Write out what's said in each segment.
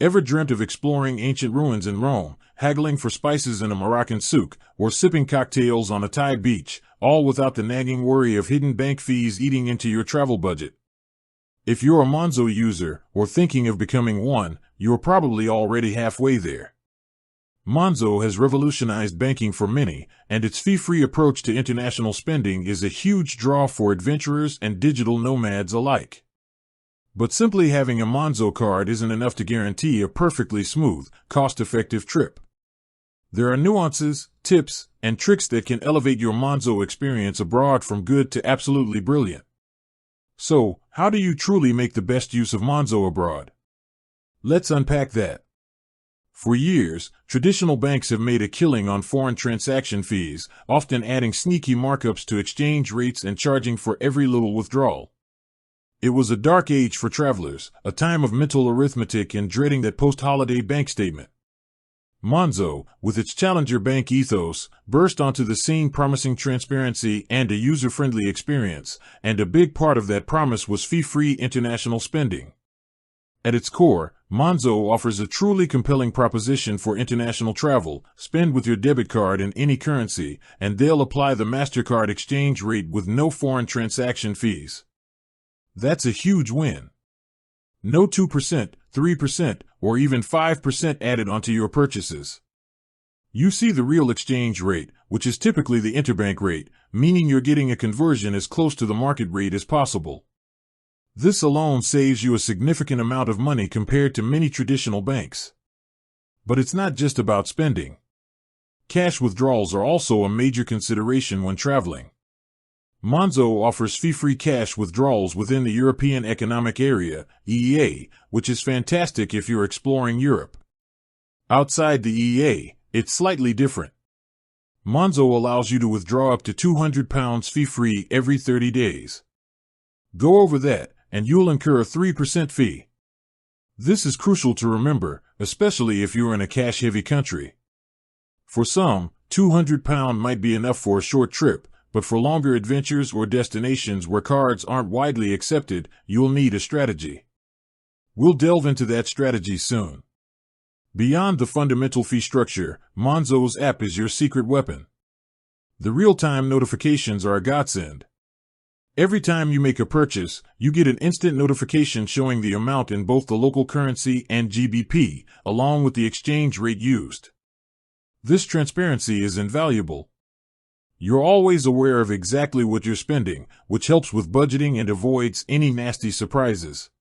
Ever dreamt of exploring ancient ruins in Rome, haggling for spices in a Moroccan souk, or sipping cocktails on a Thai beach, all without the nagging worry of hidden bank fees eating into your travel budget? If you're a Monzo user, or thinking of becoming one, you're probably already halfway there. Monzo has revolutionized banking for many, and its fee-free approach to international spending is a huge draw for adventurers and digital nomads alike. But simply having a Monzo card isn't enough to guarantee a perfectly smooth, cost-effective trip. There are nuances, tips, and tricks that can elevate your Monzo experience abroad from good to absolutely brilliant. So, how do you truly make the best use of Monzo abroad? Let's unpack that. For years, traditional banks have made a killing on foreign transaction fees, often adding sneaky markups to exchange rates and charging for every little withdrawal. It was a dark age for travelers, a time of mental arithmetic and dreading that post-holiday bank statement. Monzo, with its challenger bank ethos, burst onto the scene promising transparency and a user-friendly experience, and a big part of that promise was fee-free international spending. At its core, Monzo offers a truly compelling proposition for international travel. Spend with your debit card in any currency, and they'll apply the MasterCard exchange rate with no foreign transaction fees. That's a huge win. No 2%, 3%, or even 5% added onto your purchases. You see the real exchange rate, which is typically the interbank rate, meaning you're getting a conversion as close to the market rate as possible. This alone saves you a significant amount of money compared to many traditional banks. But it's not just about spending. Cash withdrawals are also a major consideration when traveling. Monzo offers fee-free cash withdrawals within the European Economic Area, EEA, which is fantastic if you're exploring Europe. Outside the EEA, it's slightly different. Monzo allows you to withdraw up to £200 fee-free every 30 days. Go over that, and you'll incur a 3% fee. This is crucial to remember, especially if you're in a cash-heavy country. For some, £200 might be enough for a short trip, but for longer adventures or destinations where cards aren't widely accepted, you'll need a strategy. We'll delve into that strategy soon. Beyond the fundamental fee structure, Monzo's app is your secret weapon. The real-time notifications are a godsend. Every time you make a purchase, you get an instant notification showing the amount in both the local currency and GBP, along with the exchange rate used. This transparency is invaluable. You're always aware of exactly what you're spending, which helps with budgeting and avoids any nasty surprises.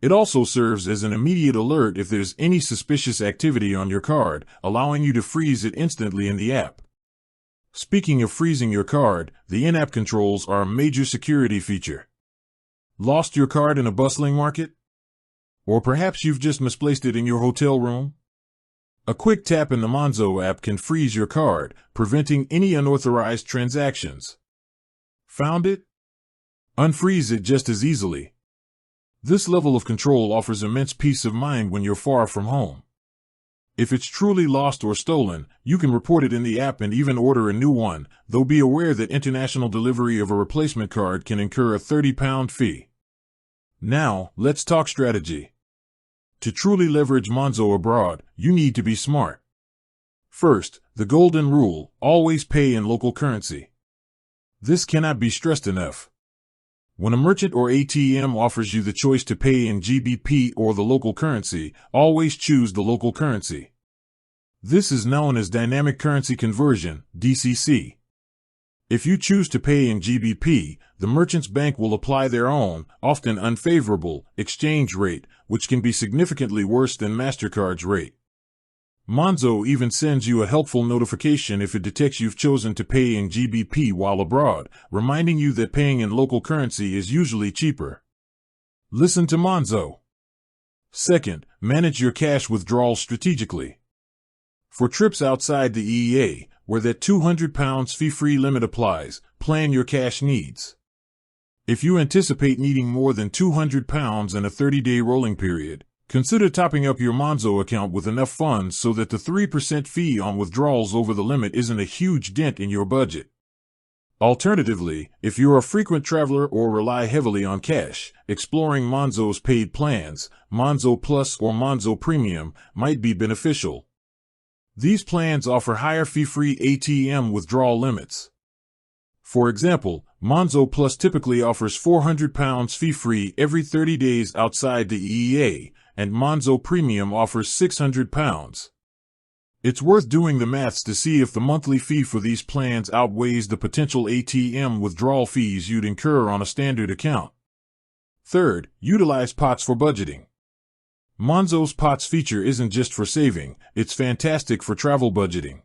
It also serves as an immediate alert if there's any suspicious activity on your card, allowing you to freeze it instantly in the app. Speaking of freezing your card, the in-app controls are a major security feature. Lost your card in a bustling market? Or perhaps you've just misplaced it in your hotel room? A quick tap in the Monzo app can freeze your card, preventing any unauthorized transactions. Found it? Unfreeze it just as easily. This level of control offers immense peace of mind when you're far from home. If it's truly lost or stolen, you can report it in the app and even order a new one, though be aware that international delivery of a replacement card can incur a £30 fee. Now, let's talk strategy. To truly leverage Monzo abroad, you need to be smart. First, the golden rule: always pay in local currency. This cannot be stressed enough. When a merchant or ATM offers you the choice to pay in GBP or the local currency, always choose the local currency. This is known as dynamic currency conversion, DCC. If you choose to pay in GBP, the merchant's bank will apply their own, often unfavorable, exchange rate, which can be significantly worse than MasterCard's rate. Monzo even sends you a helpful notification if it detects you've chosen to pay in GBP while abroad, reminding you that paying in local currency is usually cheaper. Listen to Monzo. Second, manage your cash withdrawals strategically. For trips outside the EEA, where that £200 fee-free limit applies, plan your cash needs. If you anticipate needing more than £200 in a 30-day rolling period, consider topping up your Monzo account with enough funds so that the 3% fee on withdrawals over the limit isn't a huge dent in your budget. Alternatively, if you're a frequent traveler or rely heavily on cash, exploring Monzo's paid plans, Monzo Plus or Monzo Premium, might be beneficial. These plans offer higher fee-free ATM withdrawal limits. For example, Monzo Plus typically offers £400 fee-free every 30 days outside the EEA, and Monzo Premium offers £600. It's worth doing the maths to see if the monthly fee for these plans outweighs the potential ATM withdrawal fees you'd incur on a standard account. Third, utilize pots for budgeting. Monzo's pots feature isn't just for saving, it's fantastic for travel budgeting.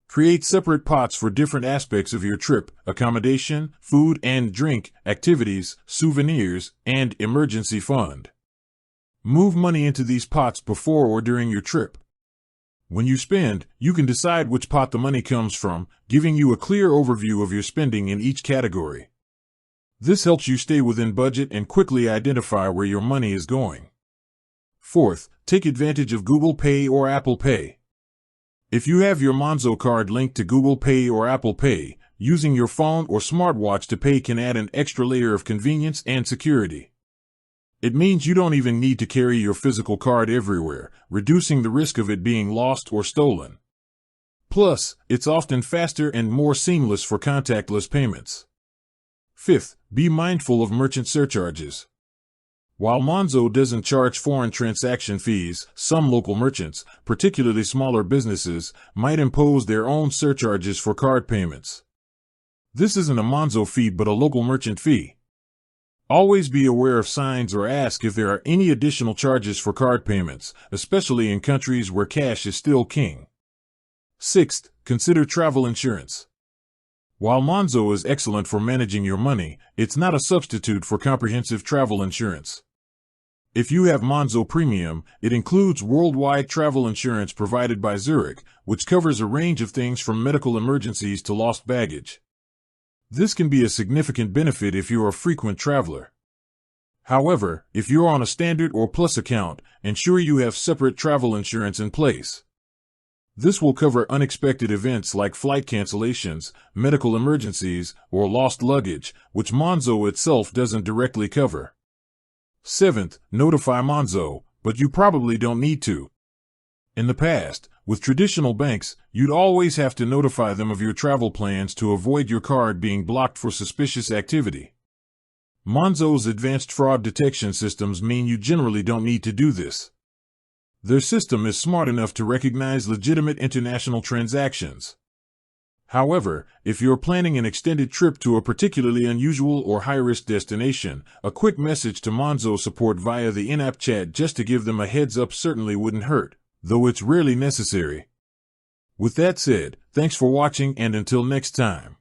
Create separate pots for different aspects of your trip: accommodation, food and drink, activities, souvenirs, and emergency fund. Move money into these pots before or during your trip. When you spend, you can decide which pot the money comes from, giving you a clear overview of your spending in each category. This helps you stay within budget and quickly identify where your money is going. Fourth, take advantage of Google Pay or Apple Pay. If you have your Monzo card linked to Google Pay or Apple Pay, using your phone or smartwatch to pay can add an extra layer of convenience and security. It means you don't even need to carry your physical card everywhere, reducing the risk of it being lost or stolen. Plus, it's often faster and more seamless for contactless payments. Fifth, be mindful of merchant surcharges. While Monzo doesn't charge foreign transaction fees, some local merchants, particularly smaller businesses, might impose their own surcharges for card payments. This isn't a Monzo fee but a local merchant fee. Always be aware of signs or ask if there are any additional charges for card payments, especially in countries where cash is still king. Sixth, consider travel insurance. While Monzo is excellent for managing your money, it's not a substitute for comprehensive travel insurance. If you have Monzo Premium, it includes worldwide travel insurance provided by Zurich, which covers a range of things from medical emergencies to lost baggage. This can be a significant benefit if you're a frequent traveler. However, if you're on a standard or plus account, ensure you have separate travel insurance in place. This will cover unexpected events like flight cancellations, medical emergencies, or lost luggage, which Monzo itself doesn't directly cover. Seventh, notify Monzo, but you probably don't need to. In the past, with traditional banks, you'd always have to notify them of your travel plans to avoid your card being blocked for suspicious activity. Monzo's advanced fraud detection systems mean you generally don't need to do this. Their system is smart enough to recognize legitimate international transactions. However, if you're planning an extended trip to a particularly unusual or high-risk destination, a quick message to Monzo support via the in-app chat just to give them a heads-up certainly wouldn't hurt, though it's rarely necessary. With that said, thanks for watching and until next time.